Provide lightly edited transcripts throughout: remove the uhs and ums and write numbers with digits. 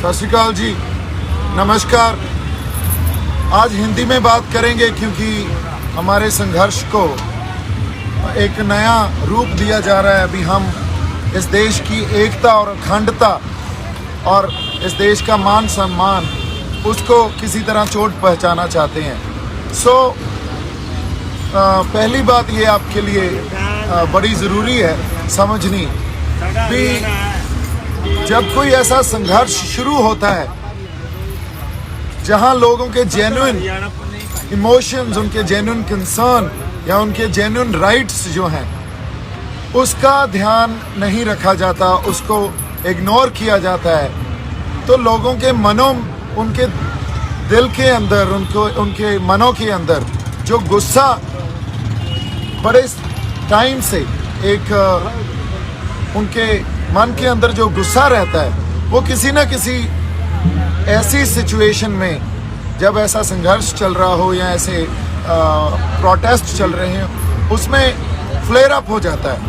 सत श्री अकाल जी, नमस्कार। आज हिंदी में बात करेंगे क्योंकि हमारे संघर्ष को एक नया रूप दिया जा रहा है। अभी हम इस देश की एकता और अखंडता और इस देश का मान सम्मान उसको किसी तरह चोट पहुंचाना चाहते हैं। पहली बात ये आपके लिए बड़ी ज़रूरी है समझनी कि जब कोई ऐसा संघर्ष शुरू होता है जहां लोगों के जेन्युइन इमोशंस, उनके जेन्युइन कंसर्न या उनके जेन्युइन राइट्स जो हैं उसका ध्यान नहीं रखा जाता, उसको इग्नोर किया जाता है, तो लोगों के मनों, उनके दिल के अंदर, उनके मनों के अंदर जो गुस्सा बड़े टाइम से एक उनके मन के अंदर जो गुस्सा रहता है वो किसी न किसी ऐसी सिचुएशन में, जब ऐसा संघर्ष चल रहा हो या ऐसे प्रोटेस्ट चल रहे हैं, उसमें फ्लेयर अप हो जाता है।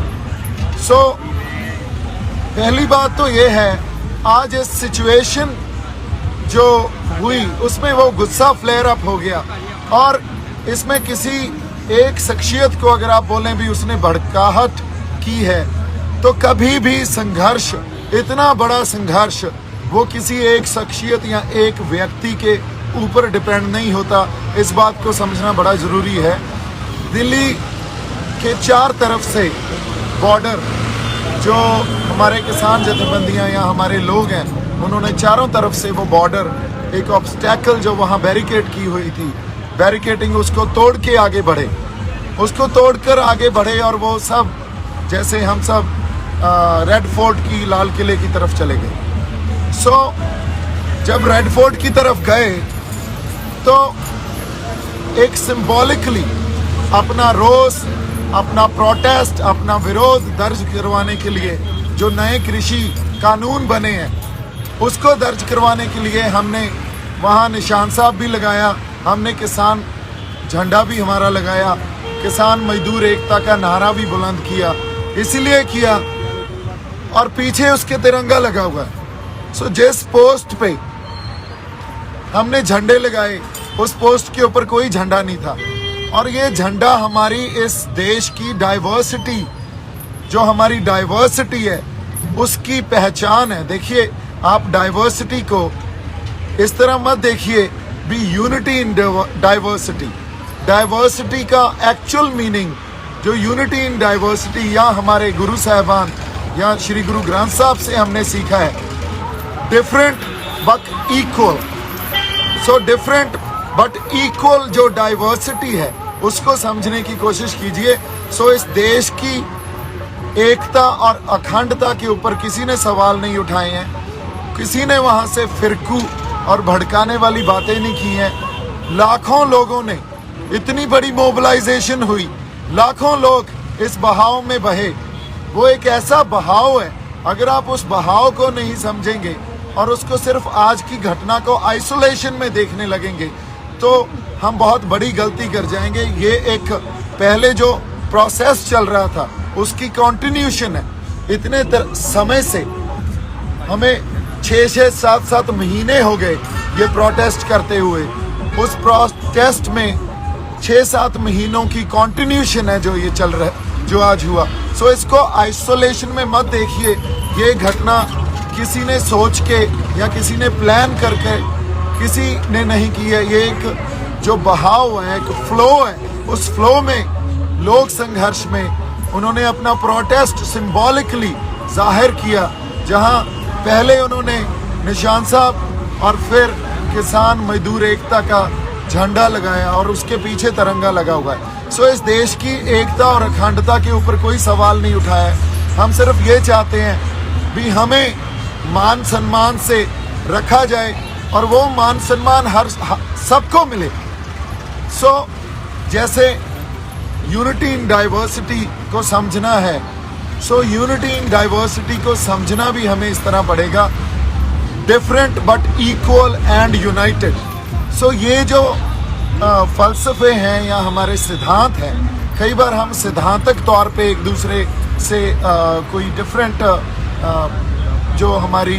पहली बात तो ये है, आज इस सिचुएशन जो हुई उसमें वो गुस्सा फ्लेयर अप हो गया और इसमें किसी एक शख्सियत को अगर आप बोलें भी उसने भड़काहट की है, तो कभी भी संघर्ष, इतना बड़ा संघर्ष, वो किसी एक शख्सियत या एक व्यक्ति के ऊपर डिपेंड नहीं होता। इस बात को समझना बड़ा ज़रूरी है। दिल्ली के चार तरफ से बॉर्डर, जो हमारे किसान जथेबंदियां या हमारे लोग हैं, उन्होंने चारों तरफ से वो बॉर्डर, एक ऑब्स्टैकल जो वहाँ बैरिकेड की हुई थी, बैरिकेडिंग, उसको तोड़ के आगे बढ़े, उसको तोड़कर आगे बढ़े और वो सब, जैसे हम सब रेड फोर्ट की, लाल किले की तरफ चले गए। जब रेड फोर्ट की तरफ गए तो एक सिंबॉलिकली अपना रोष, अपना प्रोटेस्ट, अपना विरोध दर्ज करवाने के लिए जो नए कृषि कानून बने हैं उसको दर्ज करवाने के लिए हमने वहाँ निशान साहब भी लगाया, हमने किसान झंडा भी हमारा लगाया, किसान मजदूर एकता का नारा भी बुलंद किया, इसीलिए किया, और पीछे उसके तिरंगा लगा हुआ है। जिस पोस्ट पे हमने झंडे लगाए उस पोस्ट के ऊपर कोई झंडा नहीं था, और ये झंडा हमारी इस देश की डाइवर्सिटी, जो हमारी डाइवर्सिटी है उसकी पहचान है। देखिए, आप डाइवर्सिटी को इस तरह मत देखिए भी यूनिटी इन डाइवर्सिटी। डाइवर्सिटी का एक्चुअल मीनिंग जो यूनिटी इन डाइवर्सिटी, या हमारे गुरु साहिबान या श्री गुरु ग्रंथ साहब से हमने सीखा है, different but equal. Different but equal जो डाइवर्सिटी है उसको समझने की कोशिश कीजिए। इस देश की एकता और अखंडता के ऊपर किसी ने सवाल नहीं उठाए हैं, किसी ने वहाँ से फिरकू और भड़काने वाली बातें नहीं की हैं। लाखों लोगों ने, इतनी बड़ी मोबिलाइजेशन हुई, लाखों लोग इस बहाव में बहे। वो एक ऐसा बहाव है, अगर आप उस बहाव को नहीं समझेंगे और उसको सिर्फ आज की घटना को आइसोलेशन में देखने लगेंगे तो हम बहुत बड़ी गलती कर जाएंगे। ये एक पहले जो प्रोसेस चल रहा था उसकी कंटिन्यूशन है। इतने समय से हमें 6-6, 7-7 महीने हो गए ये प्रोटेस्ट करते हुए। उस प्रोटेस्ट में 6-7 महीनों की कंटिन्यूशन है जो ये चल रहा है, जो आज हुआ। इसको आइसोलेशन में मत देखिए। ये घटना किसी ने सोच के या किसी ने प्लान करके किसी ने नहीं की है। ये एक जो बहाव है, एक फ्लो है, उस फ्लो में लोग संघर्ष में उन्होंने अपना प्रोटेस्ट सिंबॉलिकली जाहिर किया, जहां पहले उन्होंने निशान साहब और फिर किसान मजदूर एकता का झंडा लगाया और उसके पीछे तिरंगा लगा हुआ है। इस देश की एकता और अखंडता के ऊपर कोई सवाल नहीं उठाया है। हम सिर्फ ये चाहते हैं भी हमें मान सम्मान से रखा जाए और वो मान सम्मान हर सबको मिले। जैसे यूनिटी इन डाइवर्सिटी को समझना है, यूनिटी इन डाइवर्सिटी को समझना भी हमें इस तरह पड़ेगा, different but equal and United. ये जो फलसफे हैं या हमारे सिद्धांत हैं, कई बार हम सिद्धांतक तौर पे एक दूसरे से कोई डिफरेंट जो हमारी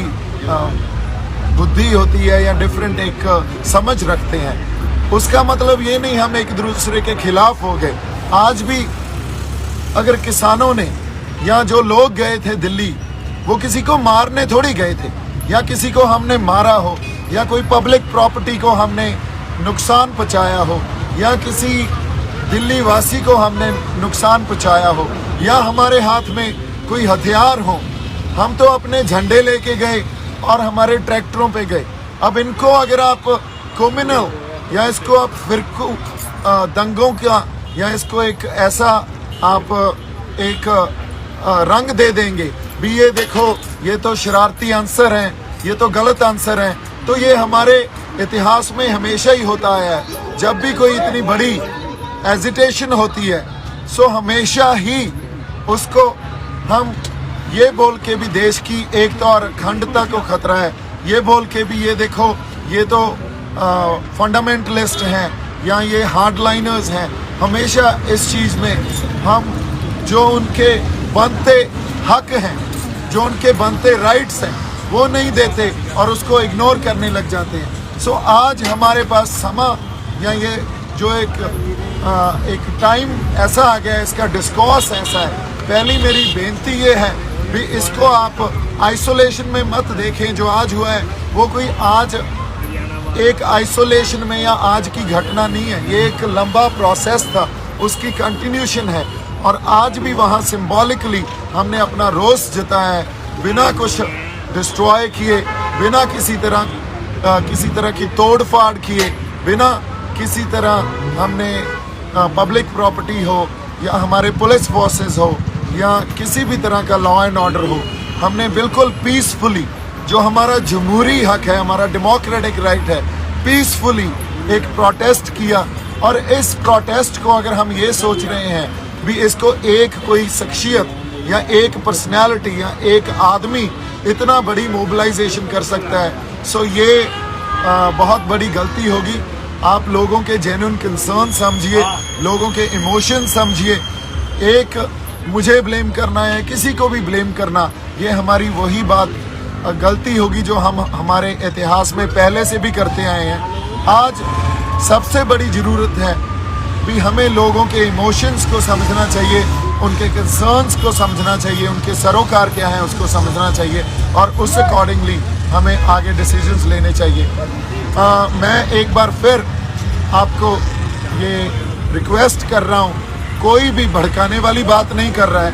बुद्धि होती है या डिफरेंट एक समझ रखते हैं, उसका मतलब ये नहीं हम एक दूसरे के खिलाफ हो गए। आज भी अगर किसानों ने या जो लोग गए थे दिल्ली, वो किसी को मारने थोड़ी गए थे, या किसी को हमने मारा हो, या कोई पब्लिक प्रॉपर्टी को हमने नुकसान पहुंचाया हो, या किसी दिल्ली वासी को हमने नुकसान पहुंचाया हो, या हमारे हाथ में कोई हथियार हो। हम तो अपने झंडे लेके गए और हमारे ट्रैक्टरों पे गए। अब इनको अगर आप क्रिमिनल या इसको आप फिरकू दंगों का या इसको एक ऐसा आप एक रंग दे देंगे भी, ये देखो ये तो शरारती आंसर हैं, ये तो गलत आंसर हैं, तो ये हमारे इतिहास में हमेशा ही होता है। जब भी कोई इतनी बड़ी एजिटेशन होती है, सो हमेशा ही उसको हम ये बोल के भी देश की एकता और अखंडता को खतरा है, ये बोल के भी ये देखो ये तो फंडामेंटलिस्ट हैं या ये हार्डलाइनर्स हैं, हमेशा इस चीज़ में हम जो उनके बनते हक हैं, जो उनके बनते राइट्स हैं, वो नहीं देते और उसको इग्नोर करने लग जाते हैं। सो आज हमारे पास समा या ये जो एक टाइम ऐसा आ गया है, इसका डिस्कोर्स ऐसा है। पहली मेरी बेनती ये है भी इसको आप आइसोलेशन में मत देखें। जो आज हुआ है वो कोई आज एक आइसोलेशन में या आज की घटना नहीं है, ये एक लंबा प्रोसेस था, उसकी कंटिन्यूशन है। और आज भी वहाँ सिंबॉलिकली हमने अपना रोष जताया है, बिना कुछ डिस्ट्रॉय किए, बिना किसी तरह की तोड़ फाड़ किए, बिना किसी तरह हमने पब्लिक प्रॉपर्टी हो या हमारे पुलिस फोर्सेस हो या किसी भी तरह का लॉ एंड ऑर्डर हो, हमने बिल्कुल पीसफुली, जो हमारा जमहूरी हक है, हमारा डेमोक्रेटिक राइट है, पीसफुली एक प्रोटेस्ट किया। और इस प्रोटेस्ट को अगर हम ये सोच रहे हैं भी इसको एक कोई शख्सियत या एक पर्सनैलिटी या एक आदमी इतना बड़ी मोबिलाइजेशन कर सकता है, सो ये बहुत बड़ी गलती होगी। आप लोगों के जेन्युइन कंसर्न समझिए, लोगों के इमोशन समझिए। एक मुझे ब्लेम करना है, किसी को भी ब्लेम करना, ये हमारी वही बात गलती होगी जो हम हमारे इतिहास में पहले से भी करते आए हैं। आज सबसे बड़ी ज़रूरत है भी हमें लोगों के इमोशंस को समझना चाहिए, उनके कंसर्न्स को समझना चाहिए, उनके सरोकार क्या है उसको समझना चाहिए और उस अकॉर्डिंगली हमें आगे डिसीजंस लेने चाहिए। मैं एक बार फिर आपको ये रिक्वेस्ट कर रहा हूँ, कोई भी भड़काने वाली बात नहीं कर रहा है।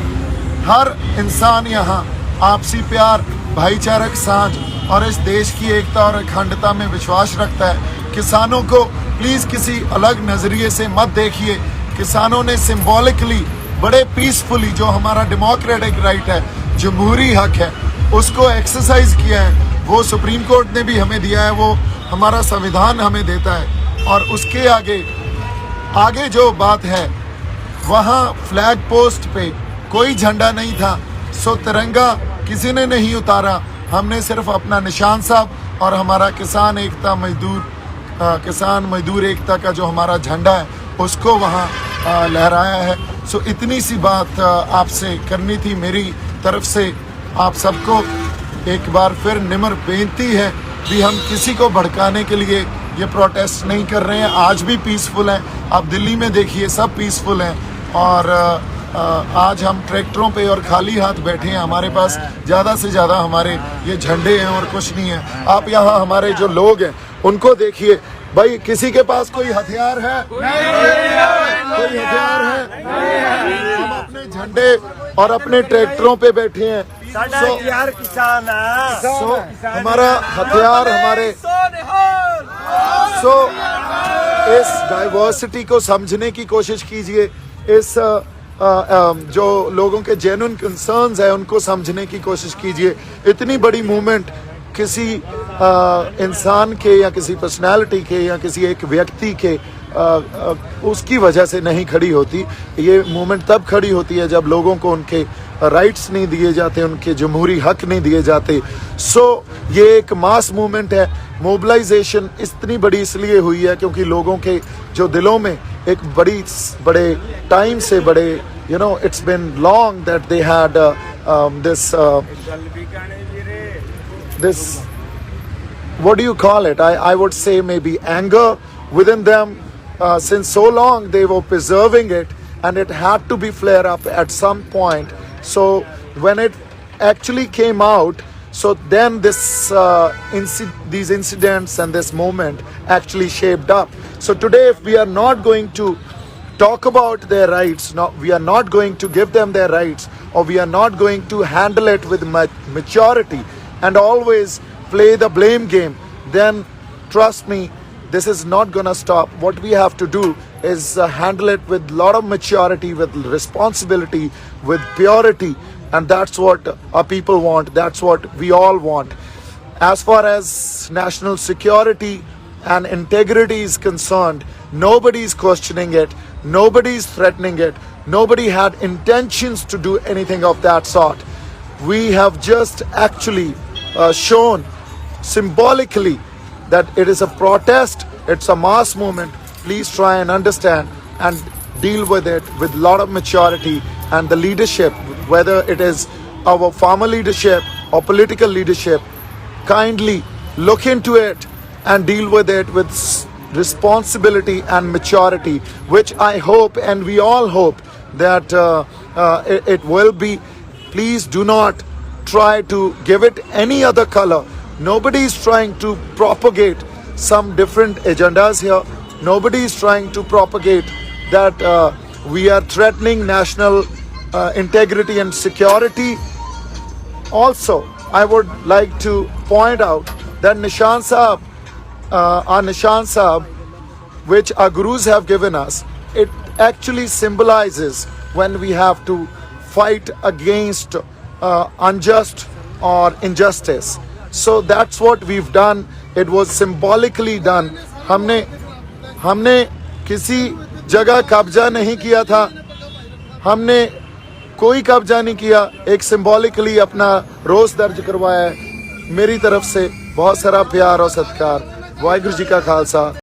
हर इंसान यहाँ आपसी प्यार, भाईचारक साझ और इस देश की एकता और अखंडता में विश्वास रखता है। किसानों को प्लीज़ किसी अलग नज़रिए से मत देखिए। किसानों ने सिंबॉलिकली बड़े पीसफुली, जो हमारा डेमोक्रेटिक राइट है, जमहूरी हक है, उसको एक्सरसाइज किया है। वो सुप्रीम कोर्ट ने भी हमें दिया है, वो हमारा संविधान हमें देता है। और उसके आगे जो बात है, वहाँ फ्लैग पोस्ट पे कोई झंडा नहीं था, सो तिरंगा किसी ने नहीं उतारा। हमने सिर्फ अपना निशान साहब और हमारा किसान मजदूर एकता का जो हमारा झंडा है उसको वहाँ लहराया है। सो इतनी सी बात आपसे करनी थी मेरी तरफ से। आप सबको एक बार फिर निम्र बेनती है कि हम किसी को भड़काने के लिए ये प्रोटेस्ट नहीं कर रहे हैं। आज भी पीसफुल हैं, आप दिल्ली में देखिए सब पीसफुल हैं। और आज हम ट्रैक्टरों पे और खाली हाथ बैठे हैं। हमारे पास ज़्यादा से ज़्यादा हमारे ये झंडे हैं और कुछ नहीं है। आप यहाँ हमारे जो लोग हैं उनको देखिए, भाई किसी के पास कोई हथियार है? कोई हथियार है? हम अपने झंडे और अपने ट्रैक्टरों पे बैठे हैं। हथियार किसान है। हमारा हथियार हमारे इस डाइवर्सिटी को समझने की कोशिश कीजिए। इस जो लोगों के जेन्युइन कंसर्न्स है उनको समझने की कोशिश कीजिए। इतनी बड़ी मूवमेंट किसी इंसान के या किसी पर्सनालिटी के या किसी एक व्यक्ति के उसकी वजह से नहीं खड़ी होती। ये मूवमेंट तब खड़ी होती है जब लोगों को उनके राइट्स नहीं दिए जाते, उनके जमहूरी हक नहीं दिए जाते। सो ये एक मास मूवमेंट है। मोबिलाइजेशन इतनी बड़ी इसलिए हुई है क्योंकि लोगों के जो दिलों में एक बड़े टाइम से बड़े it's been long that they had what do you call it? I would say maybe anger within them. Since so long they were preserving it, and it had to be flare up at some point. So when it actually came out, so then these incidents and this moment actually shaped up. So today, if we are not going to talk about their rights, we are not going to give them their rights, or we are not going to handle it with maturity and always play the blame game, then trust me, this is not gonna stop. What we have to do is handle it with a lot of maturity, with responsibility, with purity, and that's what our people want. That's what we all want. As far as national security and integrity is concerned, nobody is questioning it, nobody is threatening it, nobody had intentions to do anything of that sort. We have just actually shown symbolically that it is a protest, it's a mass movement. Please try and understand and deal with it with a lot of maturity, and the leadership, whether it is our farmer leadership or political leadership, kindly look into it and deal with it with responsibility and maturity, which I hope and we all hope that it will be. Please do not try to give it any other color. Nobody is trying to propagate some different agendas here. Nobody is trying to propagate that we are threatening national integrity and security. Also, I would like to point out that Nishan Sahib, our Nishan Sahib, which our gurus have given us, it actually symbolizes when we have to fight against unjust or injustice. So that's what we've done. It was symbolically done. हमने किसी जगह कब्जा नहीं किया था, हमने कोई कब्जा नहीं किया, एक सिंबॉलिकली अपना रोष दर्ज करवाया है। मेरी तरफ से बहुत सारा प्यार और सत्कार। वाहिगुरू जी का खालसा।